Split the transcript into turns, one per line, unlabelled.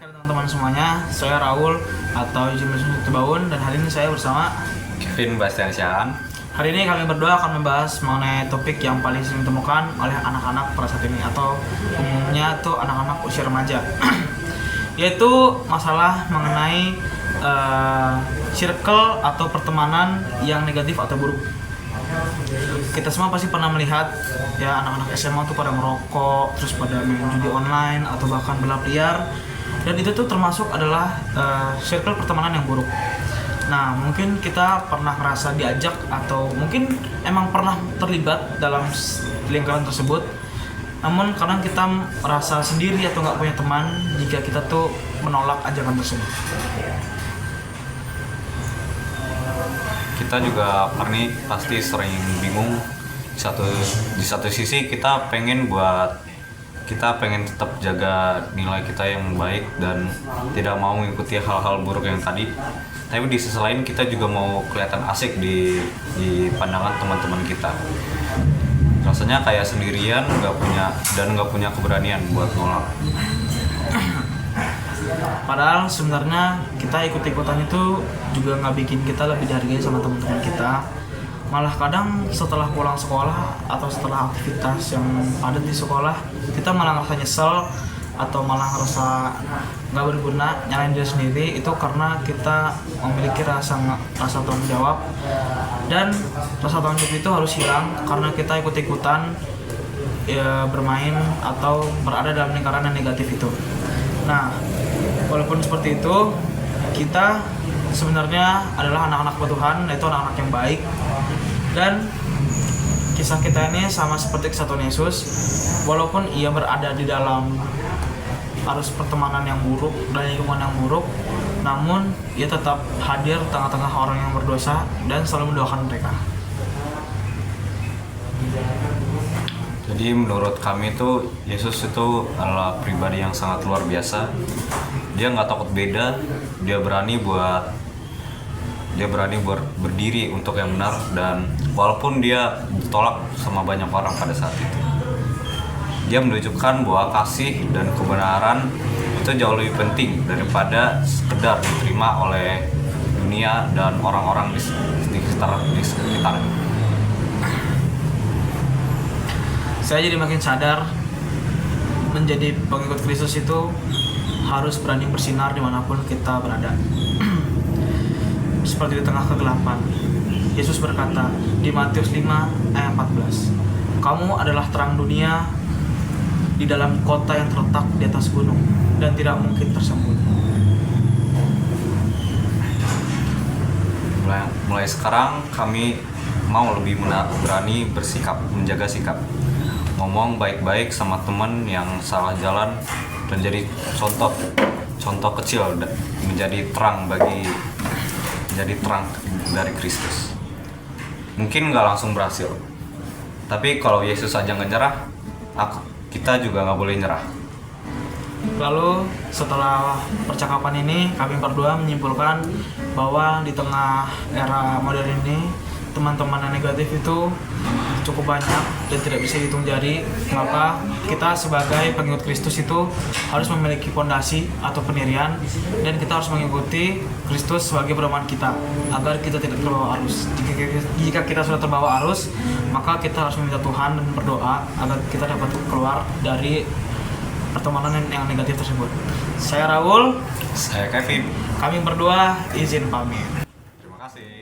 Teman-teman semuanya, saya Raul atau Jimis Tebaun dan hari ini saya bersama
Kevin Bastian Syaan.
Hari ini kami berdua akan membahas mengenai topik yang paling sering ditemukan oleh anak-anak pada saat ini atau umumnya tuh anak-anak usia remaja yaitu masalah mengenai circle atau pertemanan yang negatif atau buruk. Kita semua pasti pernah melihat ya anak-anak SMA tuh pada merokok, terus pada main judi online atau bahkan balap liar. Dan itu tuh termasuk adalah circle pertemanan yang buruk. Nah, mungkin kita pernah merasa diajak atau mungkin emang pernah terlibat dalam lingkaran tersebut. Namun kadang kita merasa sendiri atau nggak punya teman jika kita tuh menolak ajakan tersebut.
Kita juga pasti sering bingung. Di satu sisi kita pengen tetap jaga nilai kita yang baik dan tidak mau mengikuti hal-hal buruk yang tadi. Tapi di sisi lain kita juga mau kelihatan asik di pandangan teman-teman kita. Rasanya kayak sendirian, nggak punya keberanian buat nolak.
Padahal sebenarnya kita ikut-ikutan itu juga nggak bikin kita lebih dihargai sama teman-teman kita. Malah kadang setelah pulang sekolah atau setelah aktivitas yang padat di sekolah, kita malah ngerasa nyesel atau malah ngerasa nggak berguna, nyalain diri sendiri. Itu karena kita memiliki rasa tanggung jawab, dan rasa tanggung jawab itu harus hilang karena kita ikut-ikutan ya, bermain atau berada dalam lingkaran yang negatif itu. Nah, walaupun seperti itu, kita sebenarnya adalah anak-anak Tuhan, yaitu anak-anak yang baik. Dan kisah kita ini sama seperti kisah Tuhan Yesus. Walaupun ia berada di dalam arus pertemanan yang buruk dan lingkungan yang buruk, namun ia tetap hadir di tengah-tengah orang yang berdosa dan selalu mendoakan mereka.
Jadi menurut kami itu Yesus itu adalah pribadi yang sangat luar biasa. Dia nggak takut beda, dia berani berdiri untuk yang benar, dan walaupun dia ditolak sama banyak orang pada saat itu, dia menunjukkan bahwa kasih dan kebenaran itu jauh lebih penting daripada sekedar diterima oleh dunia dan orang-orang di sekitar.
Saya jadi makin sadar menjadi pengikut Kristus itu harus berani bersinar dimanapun kita berada. Seperti di tengah kegelapan, Yesus berkata di Matius 5 ayat 14, "Kamu adalah terang dunia di dalam kota yang terletak di atas gunung dan tidak mungkin tersembunyi."
Mulai sekarang kami mau lebih berani menjaga sikap, ngomong baik-baik sama teman yang salah jalan, dan jadi contoh kecil menjadi terang dari Kristus. Mungkin nggak langsung berhasil, tapi kalau Yesus aja nggak nyerah, kita juga nggak boleh nyerah.
Lalu setelah percakapan ini, kami berdua menyimpulkan bahwa di tengah era modern ini, teman-teman yang negatif itu cukup banyak dan tidak bisa dihitung jari. Maka kita sebagai pengikut Kristus itu harus memiliki fondasi atau pendirian, dan kita harus mengikuti Kristus sebagai pedoman kita agar kita tidak terbawa arus. Jika kita sudah terbawa arus, maka kita harus meminta Tuhan dan berdoa agar kita dapat keluar dari pertemanan yang negatif tersebut. Saya Raul.
Saya Kevin.
Kami berdua izin pamit.
Terima kasih.